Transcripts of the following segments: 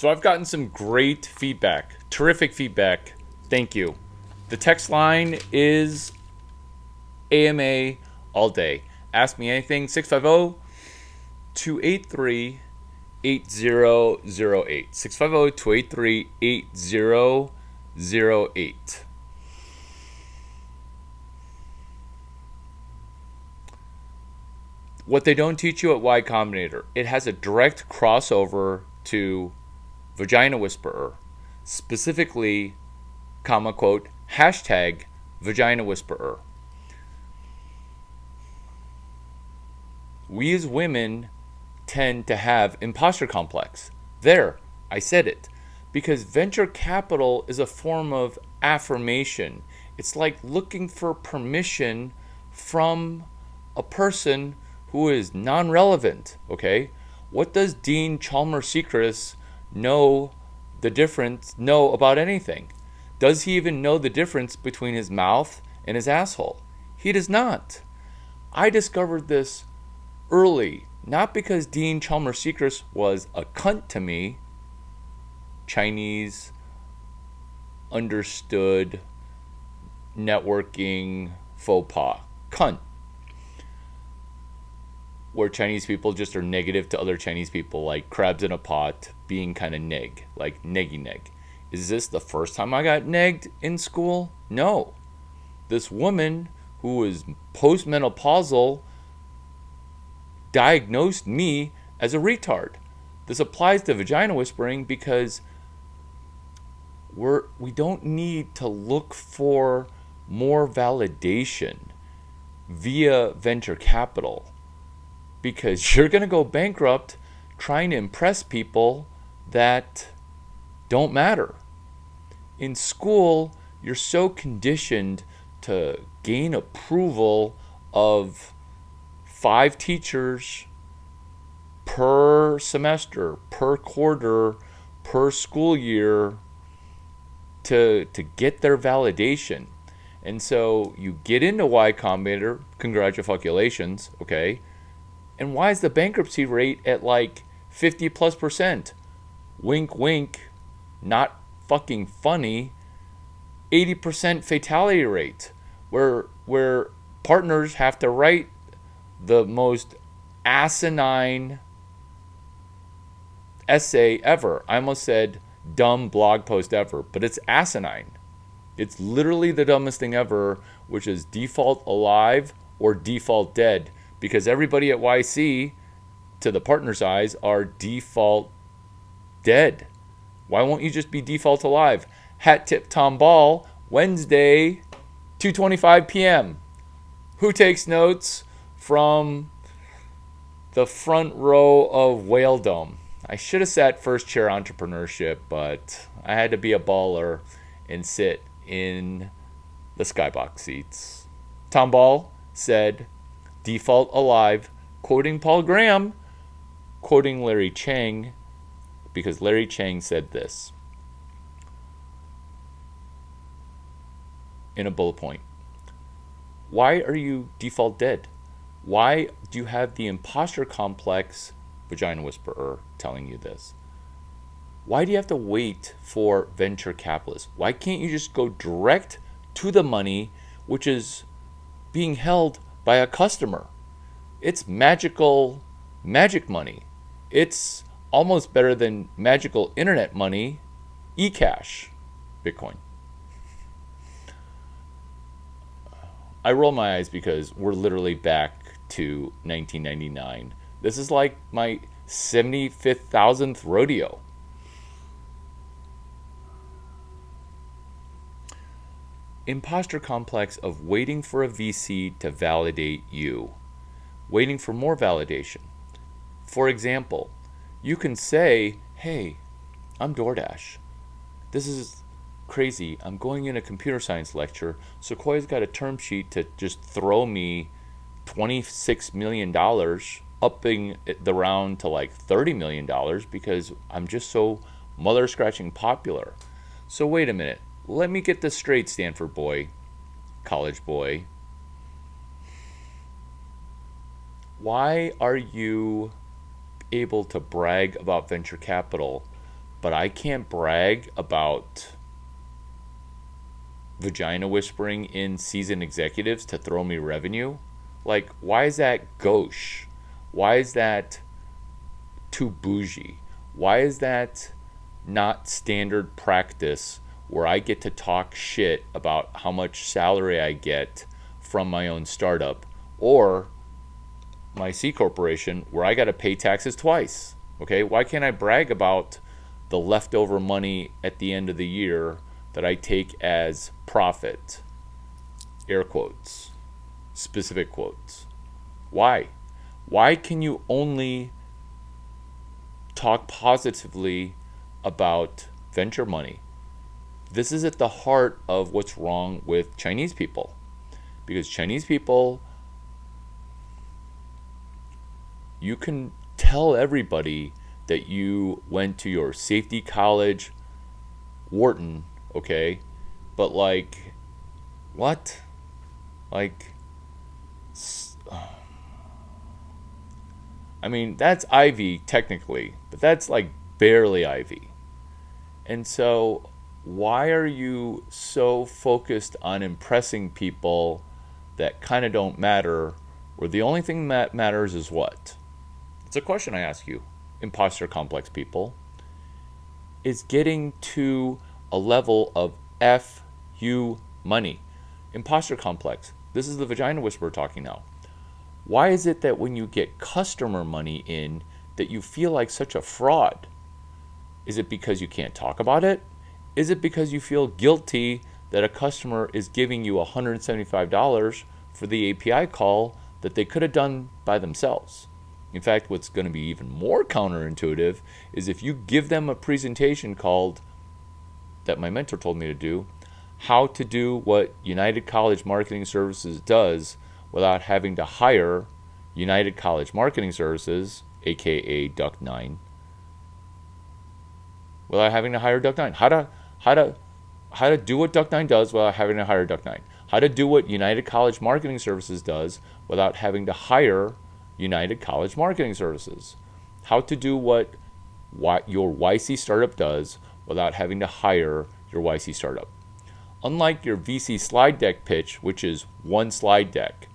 So I've gotten some great feedback, terrific feedback. Thank you. The text line is AMA all day. Ask me anything, 650 283 8008. 650 283 8008. What they don't teach you at YCombinator, it has a direct crossover to Vagina Whisperer, specifically, comma, quote, hashtag Vagina Whisperer. We as women tend to have imposter complex. There, I said it. Because venture capital is a form of affirmation. It's like looking for permission from a person who is non-relevant, okay? What does Dean Chalmers Secrets know about anything? Does he even know the difference between his mouth and his asshole? He does not. I discovered this early, not because Dean Chalmers Secrets was a cunt to me, Chinese understood networking faux pas, cunt, where Chinese people just are negative to other Chinese people, like crabs in a pot, being kind of neg, like neggy neg. Is this the first time I got negged in school? No. This woman who was postmenopausal diagnosed me as a retard. This applies to vagina whispering because we don't need to look for more validation via venture capital, because you're going to go bankrupt trying to impress people that don't matter. In school, you're so conditioned to gain approval of 5 teachers per semester, per quarter, per school year to get their validation. And so you get into Y Combinator, congratulations, okay? And why is the bankruptcy rate at like 50+%? Wink, wink, not fucking funny. 80% fatality rate, where partners have to write the most asinine essay ever. I almost said dumb blog post ever, but it's asinine. It's literally the dumbest thing ever, which is default alive or default dead, because everybody at YC, to the partner's eyes, are default dead. Why won't you just be default alive? Hat tip Tom Ball, Wednesday, 2:25 p.m. Who takes notes from the front row of Whale Dome? I should have sat first chair entrepreneurship, but I had to be a baller and sit in the skybox seats. Tom Ball said, default alive, quoting Paul Graham, quoting Larry Chang, because Larry Chang said this in a bullet point. Why are you default dead? Why do you have the imposter complex, vagina whisperer, telling you this? Why do you have to wait for venture capitalists? Why can't you just go direct to the money, which is being held by a customer? It's magic money. It's almost better than magical internet money, eCash, Bitcoin. I roll my eyes because we're literally back to 1999. This is like my 75,000th rodeo. Imposter complex of waiting for a VC to validate you. Waiting for more validation. For example, you can say, hey, I'm DoorDash. This is crazy. I'm going in a computer science lecture. Sequoia's got a term sheet to just throw me $26 million, upping the round to like $30 million because I'm just so mother-scratching popular. So wait a minute. Let me get this straight, Stanford boy, college boy. Why are you able to brag about venture capital, but I can't brag about vagina whispering in seasoned executives to throw me revenue. Like, why is that gauche? Why is that too bougie? Why is that not standard practice where I get to talk shit about how much salary I get from my own startup or my C corporation where I got to pay taxes twice? Okay, why can't I brag about the leftover money at the end of the year that I take as profit? Air quotes, specific quotes. Why? Why can you only talk positively about venture money? This is at the heart of what's wrong with Chinese people. Because Chinese people, you can tell everybody that you went to your safety college, Wharton, okay? But like, what? Like, I mean, that's Ivy technically, but that's like barely Ivy. And so, why are you so focused on impressing people that kind of don't matter, where the only thing that matters is what? It's a question I ask you, imposter complex people. Is getting to a level of FU money. Imposter complex. This is the vagina whisperer talking now. Why is it that when you get customer money in that you feel like such a fraud? Is it because you can't talk about it? Is it because you feel guilty that a customer is giving you $175 for the API call that they could have done by themselves? In fact, what's going to be even more counterintuitive is if you give them a presentation called, that my mentor told me to do, how to do what United College Marketing Services does without having to hire United College Marketing Services, aka Duck 9, without having to hire Duck 9. How to do what Duck 9 does without having to hire Duck 9. How to do what United College Marketing Services does without having to hire United College Marketing Services. How to do what your YC startup does without having to hire your YC startup. Unlike your VC slide deck pitch, which is one slide deck,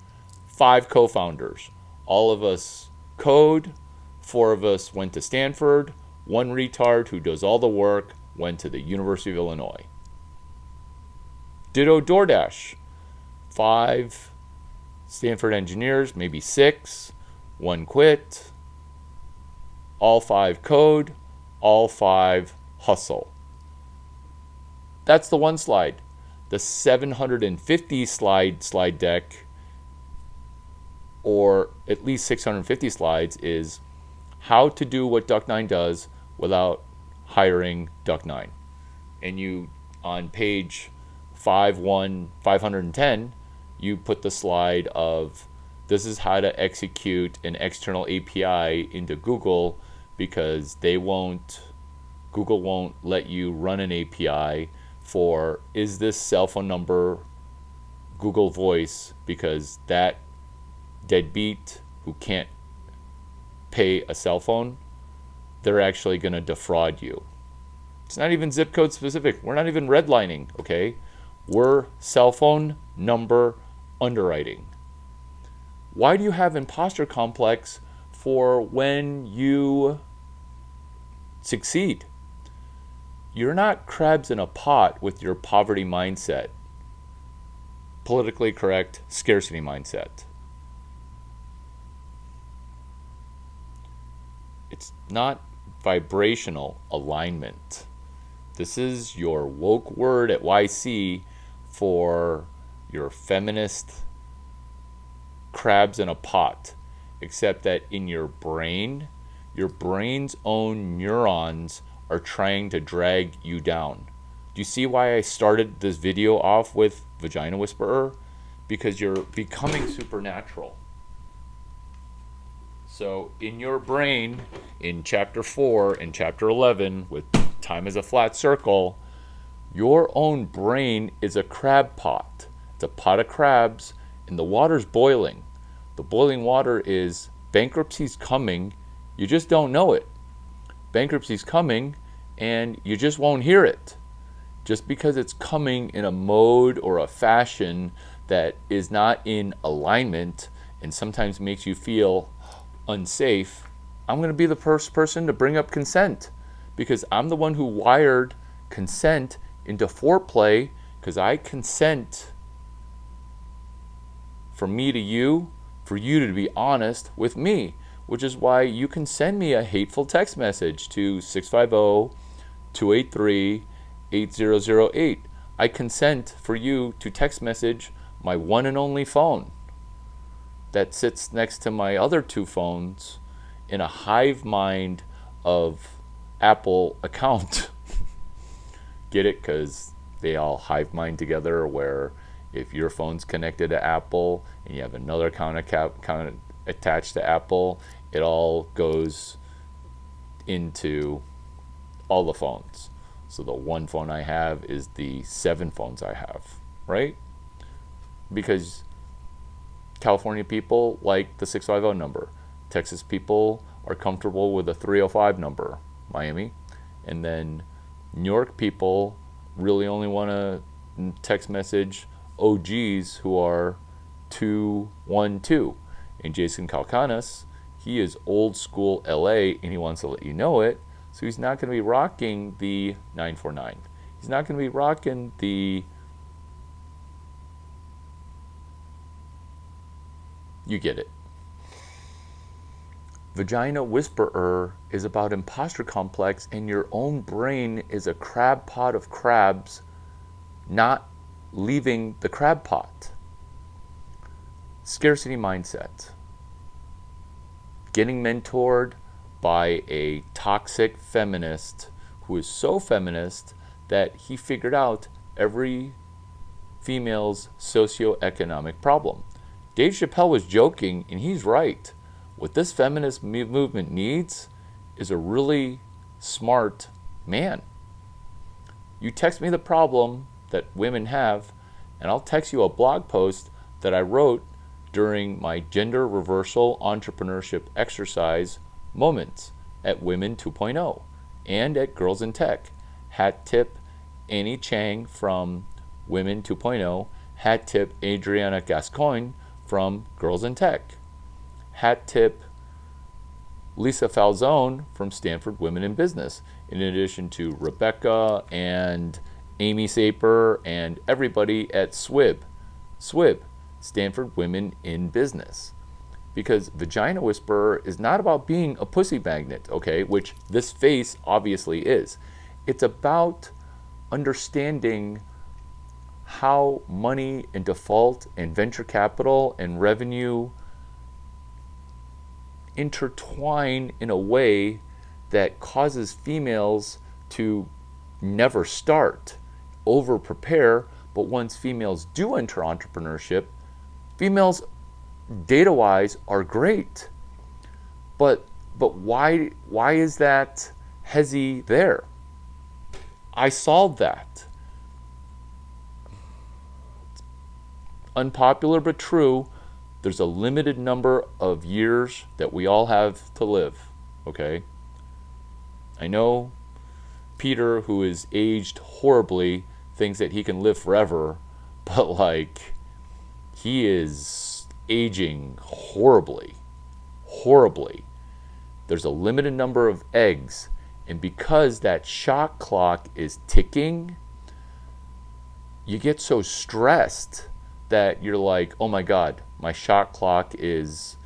5 co-founders, all of us code, 4 of us went to Stanford, 1 retard who does all the work went to the University of Illinois. Ditto DoorDash, 5 Stanford engineers, maybe 6, 1 quit, all 5 code, all 5 hustle. That's the one slide. The 750 slide deck, or at least 650 slides, is how to do what Duck9 does without hiring Duck9. And you, on page 510, you put the slide of this is how to execute an external API into Google, because Google won't let you run an API for is this cell phone number Google Voice, because that deadbeat who can't pay a cell phone, they're actually going to defraud you. It's not even zip code specific. We're not even redlining, okay? We're cell phone number underwriting. Why do you have imposter complex for when you succeed? You're not crabs in a pot with your poverty mindset, politically correct scarcity mindset. It's not vibrational alignment. This is your woke word at YC for your feminist crabs in a pot, except that in your brain, your brain's own neurons are trying to drag you down. Do you see why I started this video off with Vagina Whisperer? Because you're becoming supernatural. So in your brain, in chapter 4 and chapter 11, with time as a flat circle, your own brain is a crab pot. It's a pot of crabs, and the water's boiling. The boiling water is bankruptcy's coming. You just don't know it. Bankruptcy's coming, and you just won't hear it. Just because it's coming in a mode or a fashion that is not in alignment and sometimes makes you feel unsafe, I'm going to be the first person to bring up consent, because I'm the one who wired consent into foreplay, because I consent from me to you, for you to be honest with me, which is why you can send me a hateful text message to 650-283-8008. I consent for you to text message my one and only phone that sits next to my other two phones in a hive mind of Apple account. Get it? Because they all hive mind together, where if your phone's connected to Apple and you have another account attached to Apple, it all goes into all the phones. So the one phone I have is the 7 phones I have, right? Because California people like the 650 number. Texas people are comfortable with a 305 number, Miami. And then New York people really only want to text message OGs who are 212. And Jason Calcanis, he is old school LA, and he wants to let you know it. So he's not going to be rocking the 949. He's not going to be rocking the... You get it. Vagina Whisperer is about imposter complex, and your own brain is a crab pot of crabs not leaving the crab pot. Scarcity mindset. Getting mentored by a toxic feminist who is so feminist that he figured out every female's socioeconomic problem. Dave Chappelle was joking, and he's right. What this feminist movement needs is a really smart man. You text me the problem that women have, and I'll text you a blog post that I wrote during my gender reversal entrepreneurship exercise moments at Women 2.0 and at Girls in Tech. Hat tip Annie Chang from Women 2.0. Hat tip Adriana Gascoigne from Girls in Tech. Hat tip Lisa Falzone from Stanford Women in Business, in addition to Rebecca and Amy Saper and everybody at SWIB, Stanford Women in Business. Because Vagina Whisperer is not about being a pussy magnet, okay, which this face obviously is. It's about understanding how money and default and venture capital and revenue intertwine in a way that causes females to never start, over prepare, but once females do enter entrepreneurship, females data-wise are great. But why is that hezzy there? I solved that. Unpopular but true. There's a limited number of years that we all have to live, okay? I know Peter, who is aged horribly, thinks that he can live forever, but like, he is aging horribly. There's a limited number of eggs, and because that shot clock is ticking, you get so stressed that you're like, oh my God, my shot clock is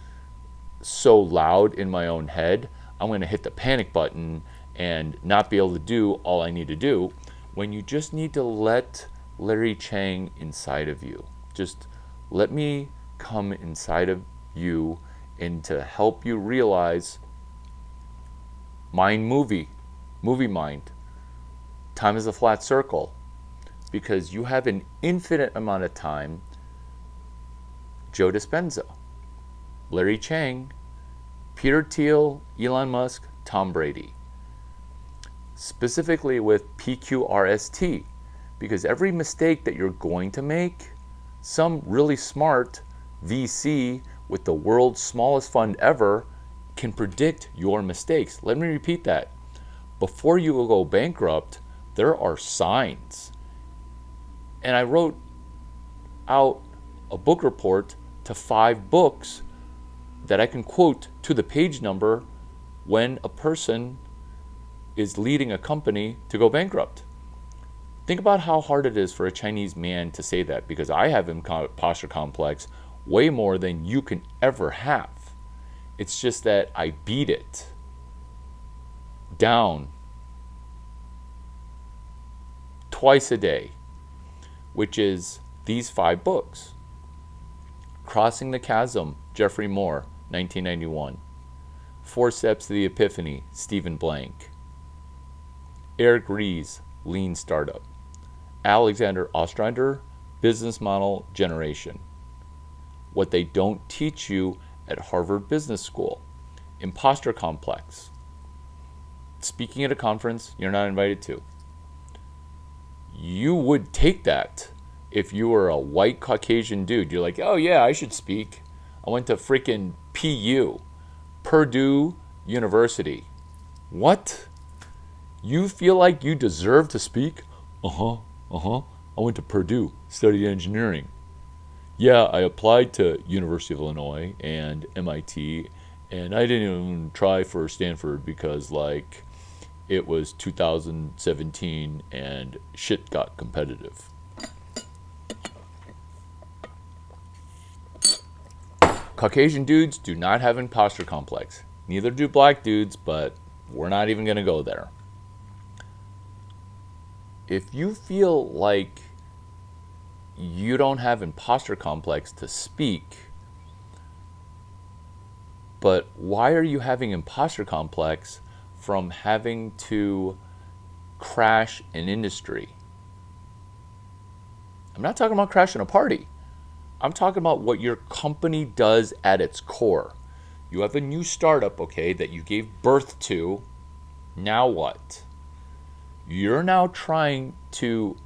so loud in my own head, I'm going to hit the panic button and not be able to do all I need to do, when you just need to let Larry Chang inside of you. Just let me come inside of you and to help you realize movie mind. Time is a flat circle, because you have an infinite amount of time. Joe Dispenza, Larry Chang, Peter Thiel, Elon Musk, Tom Brady. Specifically with PQRST, because every mistake that you're going to make, some really smart VC with the world's smallest fund ever can predict your mistakes. Let me repeat that. before you go bankrupt, there are signs. And I wrote out a book report to 5 books that I can quote to the page number when a person is leading a company to go bankrupt. Think about how hard it is for a Chinese man to say that, because I have imposter complex way more than you can ever have. It's just that I beat it down twice a day, which is these 5 books. Crossing the Chasm, Jeffrey Moore, 1991. 4 Steps to the Epiphany, Stephen Blank. Eric Ries, Lean Startup. Alexander Ostrander, Business Model Generation. What they don't teach you at Harvard Business School. Imposter Complex. Speaking at a conference you're not invited to. You would take that if you were a white Caucasian dude. You're like, oh yeah, I should speak. I went to freaking PU, Purdue University. What? You feel like you deserve to speak? I went to Purdue, studied engineering. Yeah, I applied to University of Illinois and MIT, and I didn't even try for Stanford because, like, it was 2017 and shit got competitive. Caucasian dudes do not have imposter complex. Neither do black dudes, but we're not even going to go there. If you feel like you don't have imposter complex to speak, but why are you having imposter complex from having to crash an industry? I'm not talking about crashing a party. I'm talking about what your company does at its core. You have a new startup, okay, that you gave birth to. Now what? You're now trying to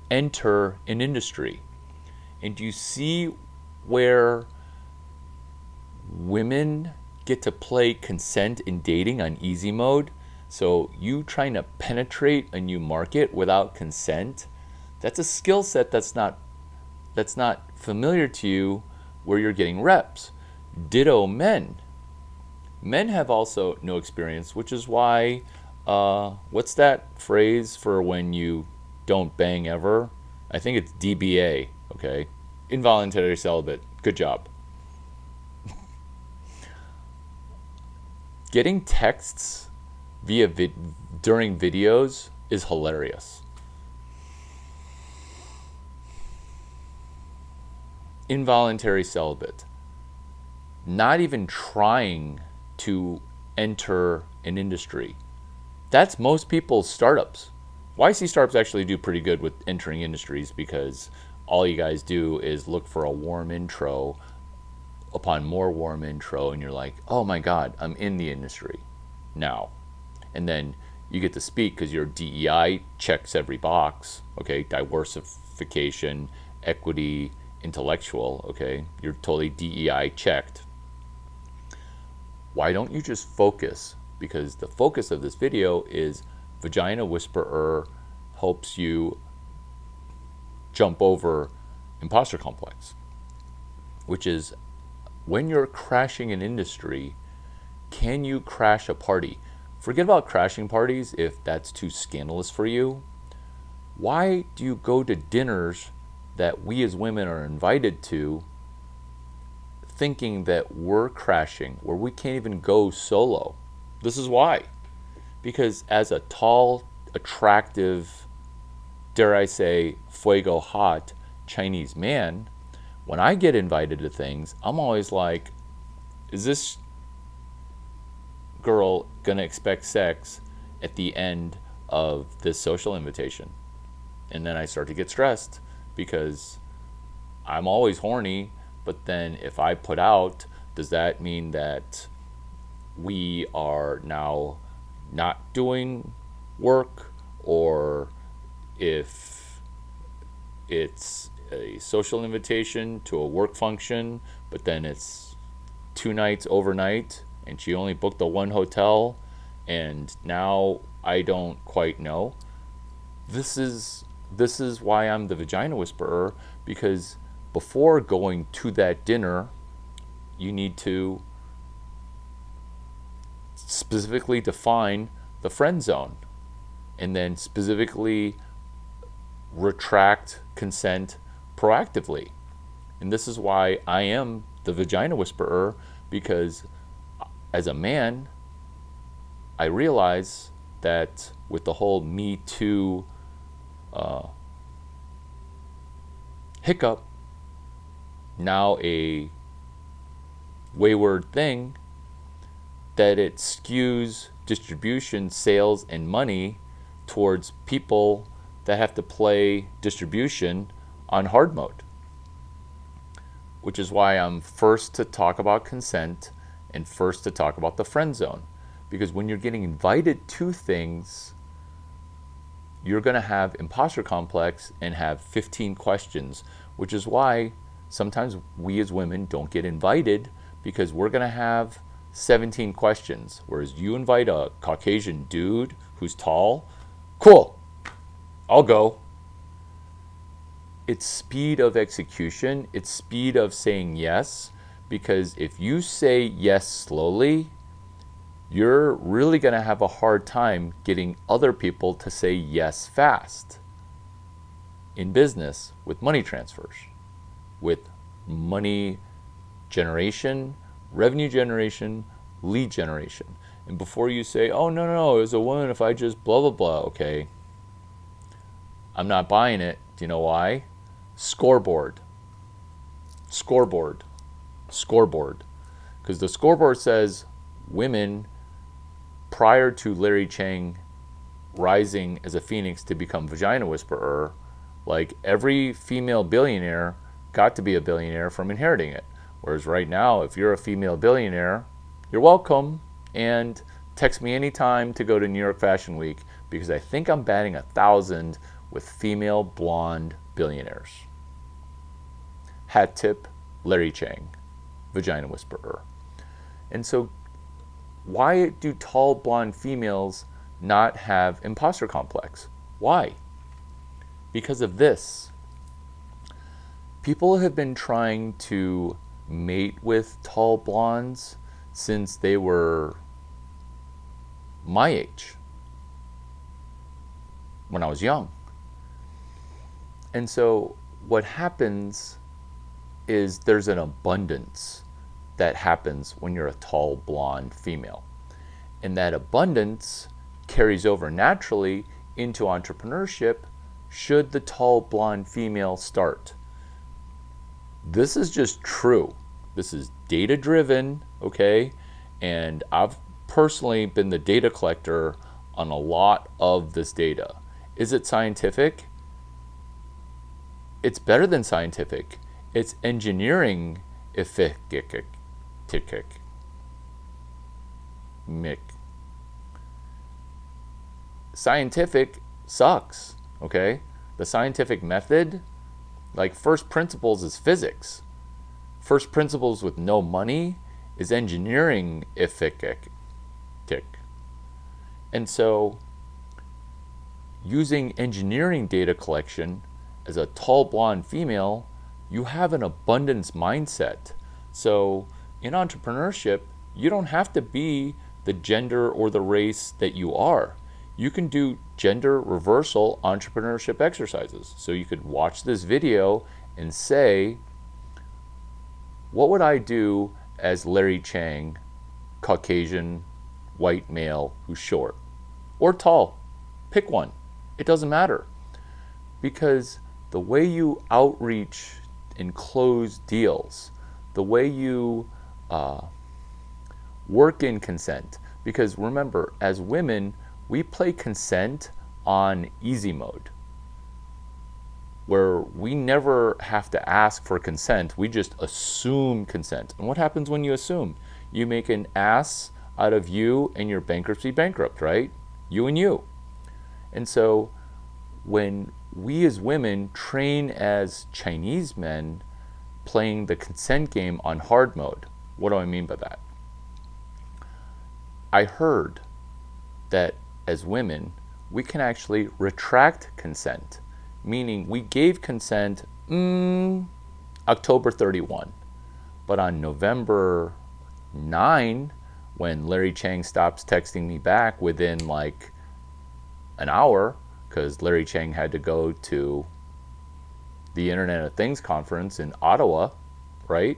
enter an industry. And do you see where women get to play consent in dating on easy mode? So you trying to penetrate a new market without consent, that's a skill set that's not familiar to you, where you're getting reps. Ditto men. Men have also no experience, which is why, what's that phrase for when you don't bang ever? I think it's DBA, okay? Involuntary celibate. Good job. Getting texts via during videos is hilarious. Involuntary celibate. Not even trying to enter an industry. That's most people's startups. YC startups actually do pretty good with entering industries, because all you guys do is look for a warm intro upon more warm intro, and you're like, oh my God, I'm in the industry now. And then you get to speak because your DEI checks every box, okay? Diversification, equity, intellectual, okay? You're totally DEI checked. Why don't you just focus? Because the focus of this video is Vagina Whisperer helps you jump over imposter complex, which is when you're crashing an industry, can you crash a party? Forget about crashing parties if that's too scandalous for you. Why do you go to dinners that we as women are invited to thinking that we're crashing, where we can't even go solo? This is why. Because as a tall, attractive, dare I say, fuego hot Chinese man, when I get invited to things, I'm always like, is this girl gonna expect sex at the end of this social invitation? And then I start to get stressed because I'm always horny, but then if I put out, does that mean that we are now not doing work? Or if it's a social invitation to a work function, but then it's 2 nights overnight and she only booked the 1 hotel, and now I don't quite know. This is why I'm the vagina whisperer, because before going to that dinner, you need to specifically define the friend zone and then specifically retract consent proactively. And this is why I am the vagina whisperer, because as a man, I realize that with the whole Me Too hiccup, now a wayward thing, that it skews distribution, sales, and money towards people that have to play distribution on hard mode. Which is why I'm first to talk about consent and first to talk about the friend zone. Because when you're getting invited to things, you're going to have imposter complex and have 15 questions, which is why sometimes we as women don't get invited, because we're going to have 17 questions. Whereas you invite a Caucasian dude who's tall, cool, I'll go. It's speed of execution. It's speed of saying yes. Because if you say yes slowly, you're really going to have a hard time getting other people to say yes fast. In business, with money transfers, with money generation, revenue generation, lead generation. And before you say, oh, no, as a woman, if I just blah, blah, blah, okay, I'm not buying it. Do you know why? Scoreboard. Because the scoreboard says women, prior to Larry Chang rising as a phoenix to become vagina whisperer, like every female billionaire got to be a billionaire from inheriting it. Whereas right now, if you're a female billionaire, you're welcome, and text me anytime to go to New York Fashion Week, because I think I'm batting 1,000 with female blonde billionaires. Hat tip, Larry Chang, vagina whisperer. And so why do tall blonde females not have imposter complex? Why? Because of this. People have been trying to mate with tall blondes since they were my age, when I was young. And so what happens is there's an abundance that happens when you're a tall blonde female. And that abundance carries over naturally into entrepreneurship should the tall blonde female start. This is just true. This is data driven, okay? And I've personally been the data collector on a lot of this data. Is it scientific? It's better than scientific. It's engineering efficacious. Scientific sucks, okay? The scientific method, like first principles is physics. First principles with no money is engineering efficacious. And so using engineering data collection as a tall blonde female, you have an abundance mindset. So in entrepreneurship, you don't have to be the gender or the race that you are. You can do gender reversal entrepreneurship exercises. So you could watch this video and say, what would I do as Larry Chang, Caucasian, white male who's short or tall? Pick one. It doesn't matter. Because the way you outreach and close deals, the way you work in consent, because remember, as women, we play consent on easy mode, where we never have to ask for consent. We just assume consent. And what happens when you assume? You make an ass out of you and you're bankruptcy bankrupt, right? You and you. And so when we as women train as Chinese men playing the consent game on hard mode, what do I mean by that? I heard that as women, we can actually retract consent, meaning we gave consent October 31. But on November 9, when Larry Chang stops texting me back within like an hour, because Larry Chang had to go to the Internet of Things conference in Ottawa, right?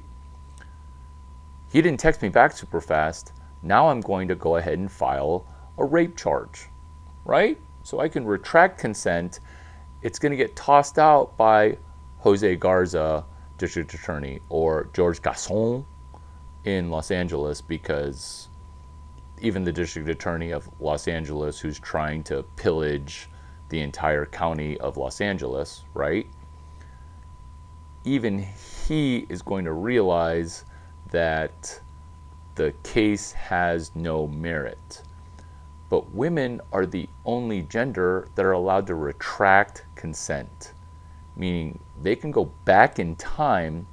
He didn't text me back super fast. Now I'm going to go ahead and file a rape charge, right? So I can retract consent. It's going to get tossed out by Jose Garza, district attorney, or George Gascon in Los Angeles, because even the district attorney of Los Angeles, who's trying to pillage the entire county of Los Angeles, right? Even he is going to realize that the case has no merit. But women are the only gender that are allowed to retract consent, meaning they can go back in time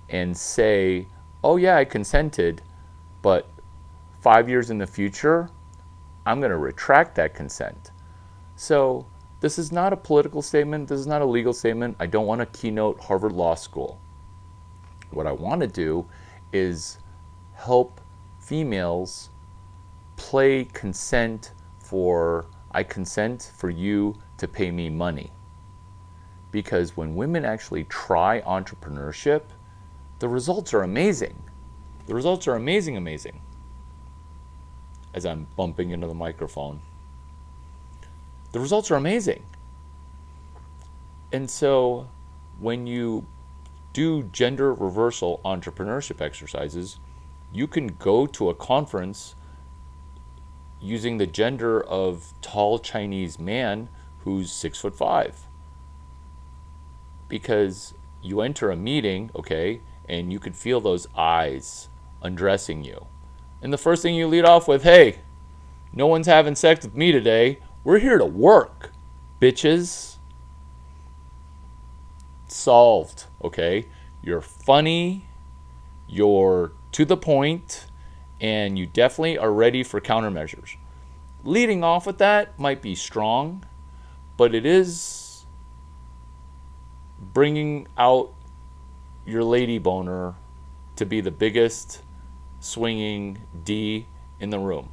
and say, oh yeah, I consented, but 5 years in the future, I'm going to retract that consent. So this is not a political statement. This is not a legal statement. I don't want to keynote Harvard Law School. What I want to do is help females play consent for, I consent for you to pay me money. Because when women actually try entrepreneurship, the results are amazing. The results are amazing, amazing. As I'm bumping into the microphone. The results are amazing. And so when you do gender reversal entrepreneurship exercises, you can go to a conference using the gender of tall Chinese man who's 6'5". Because you enter a meeting, okay, and you could feel those eyes undressing you. And the first thing you lead off with, hey, no one's having sex with me today. We're here to work, bitches. Solved, okay? You're funny, you're to the point, and you definitely are ready for countermeasures. Leading off with that might be strong, but it is bringing out your lady boner to be the biggest swinging D in the room.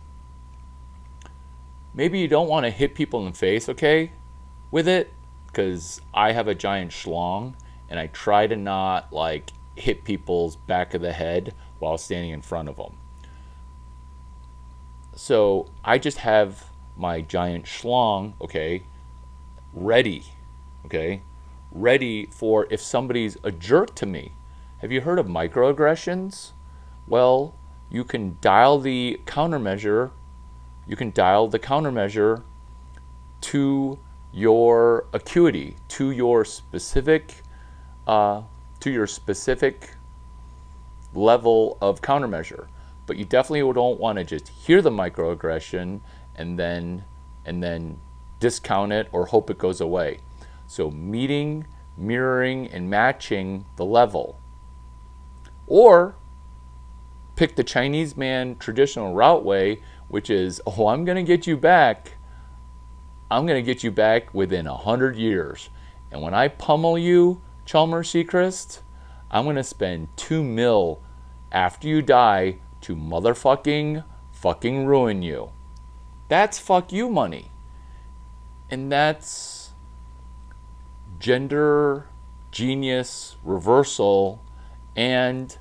Maybe you don't want to hit people in the face, okay, with it, because I have a giant schlong and I try to not like hit people's back of the head while standing in front of them. So I just have my giant schlong, okay, ready for if somebody's a jerk to me. Have you heard of microaggressions? Well, you can dial the countermeasure. You can dial the countermeasure to your acuity, to your specific level of countermeasure. But you definitely don't want to just hear the microaggression and then discount it or hope it goes away. So meeting, mirroring, and matching the level. Or pick the Chinese man traditional route way, which is, oh, I'm going to get you back. I'm going to get you back within 100 years. And when I pummel you, Chalmers Seacrest, I'm going to spend $2 million after you die to fucking ruin you. That's fuck you money. And that's gender genius reversal and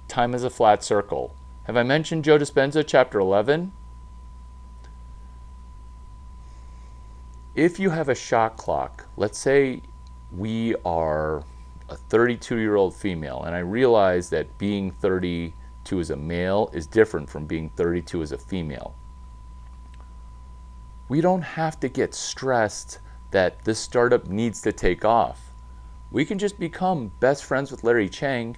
time is a flat circle. Have I mentioned Joe Dispenza, chapter 11? If you have a shot clock, let's say we are a 32-year-old female, and I realize that being 32 as a male is different from being 32 as a female. We don't have to get stressed that this startup needs to take off. We can just become best friends with Larry Chang,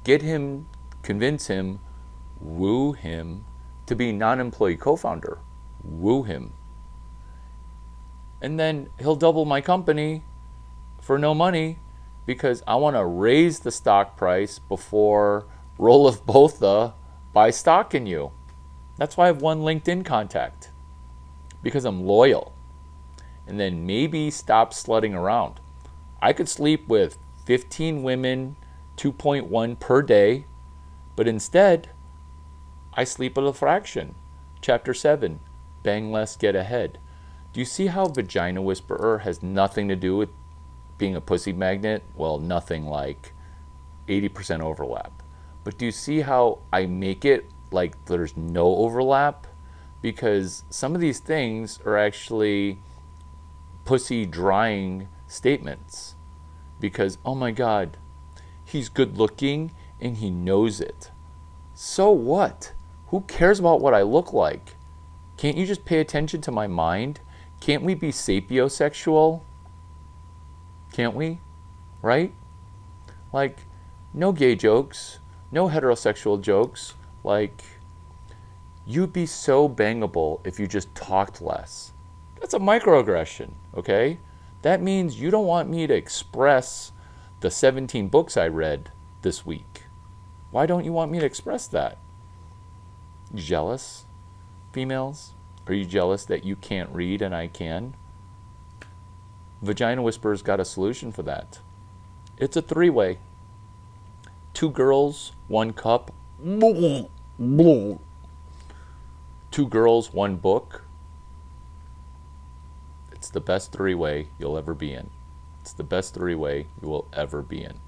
get him, convince him, woo him to be non-employee co-founder. Woo him. And then he'll double my company for no money because I want to raise the stock price before Roelof Botha buy stock in you. That's why I have one LinkedIn contact. because I'm loyal. And then maybe stop slutting around. I could sleep with 15 women, 2.1 per day, but instead, I sleep at a fraction. Chapter 7, bang less, get ahead. Do you see how Vagina Whisperer has nothing to do with being a pussy magnet? Well, nothing, like 80% overlap. But do you see how I make it like there's no overlap? Because some of these things are actually pussy drying statements. Because, oh my God, he's good looking and he knows it. So what? Who cares about what I look like? Can't you just pay attention to my mind? Can't we be sapiosexual? Can't we? Right? Like, no gay jokes, no heterosexual jokes. Like, you'd be so bangable if you just talked less. That's a microaggression, okay? That means you don't want me to express the 17 books I read this week. Why don't you want me to express that? You jealous, females? Are you jealous that you can't read and I can? Vagina Whisperer's got a solution for that. It's a three-way. 2 girls, 1 cup. 2 girls, 1 book. It's the best three-way you'll ever be in. It's the best three-way you will ever be in.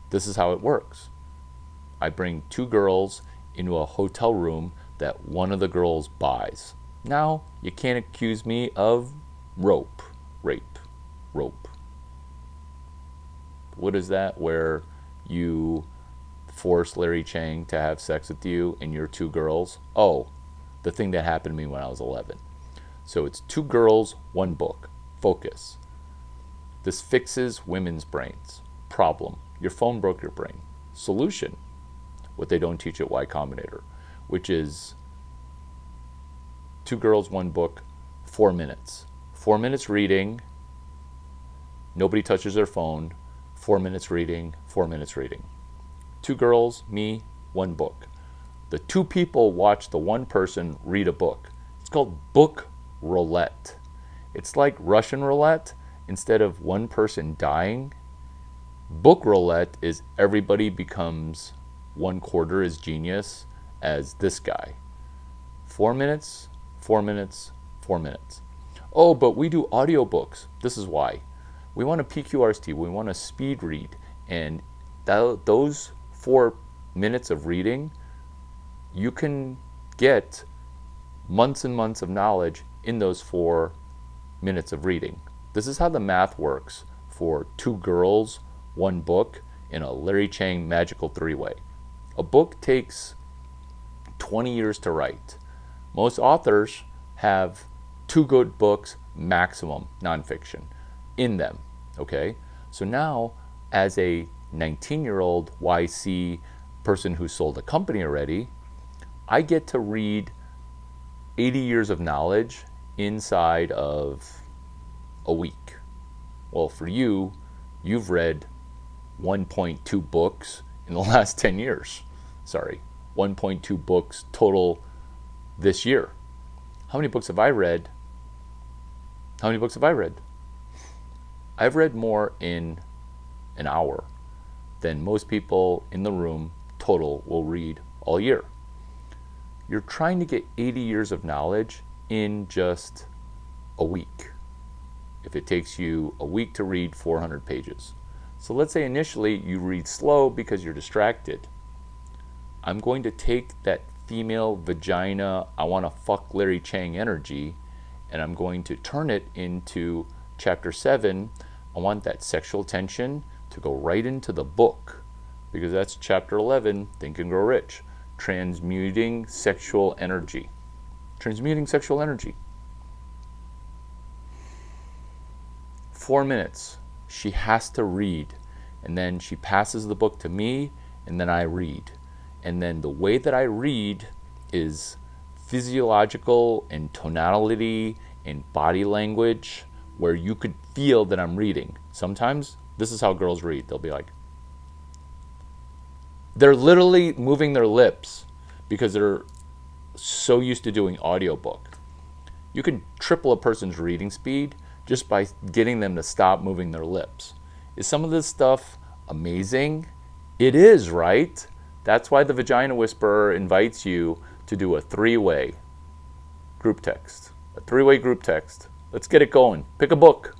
This is how it works. I bring 2 girls into a hotel room that one of the girls buys. Now, you can't accuse me of rape. What is that? Where you force Larry Chang to have sex with you and your 2 girls? Oh, the thing that happened to me when I was 11. So it's 2 girls, 1 book. Focus. This fixes women's brains. Problem. Your phone broke your brain. Solution. What they don't teach at YCombinator, which is 2 girls, 1 book, 4 minutes. 4 minutes reading. Nobody touches their phone. 4 minutes reading, 4 minutes reading. 2 girls, me, 1 book. The 2 people watch the 1 person read a book. It's called book roulette. It's like Russian roulette. Instead of 1 person dying, book roulette is everybody becomes 1/4 as genius as this guy. 4 minutes, 4 minutes, 4 minutes. Oh, but we do audiobooks. This is why. We want to PQRST. We want to speed read. And those 4 minutes of reading, you can get months and months of knowledge in those 4 minutes of reading. This is how the math works for 2 girls, 1 book in a Larry Chang magical 3-way. A book takes 20 years to write. Most authors have 2 good books maximum, nonfiction, in them. Okay? So now, as a 19-year-old YC person who sold a company already, I get to read 80 years of knowledge inside of a week. Well, for you, you've read 1.2 books in the last 10 years. Sorry, 1.2 books total this year. How many books have I read? How many books have I read? I've read more in an hour than most people in the room total will read all year. You're trying to get 80 years of knowledge in just a week. If it takes you a week to read 400 pages. So let's say initially you read slow because you're distracted. I'm going to take that female vagina, I want to fuck Larry Chang energy, and I'm going to turn it into chapter 7. I want that sexual tension to go right into the book, because that's chapter 11, Think and Grow Rich. Transmuting sexual energy. Transmuting sexual energy. 4 minutes. She has to read. And then she passes the book to me, and then I read. And then the way that I read is physiological and tonality and body language, where you could feel that I'm reading. Sometimes this is how girls read. They'll be like, they're literally moving their lips because they're so used to doing audiobook. You can triple a person's reading speed just by getting them to stop moving their lips. Is some of this stuff amazing? It is, right? That's why the Vagina Whisperer invites you to do a three-way group text. A three-way group text. Let's get it going. Pick a book.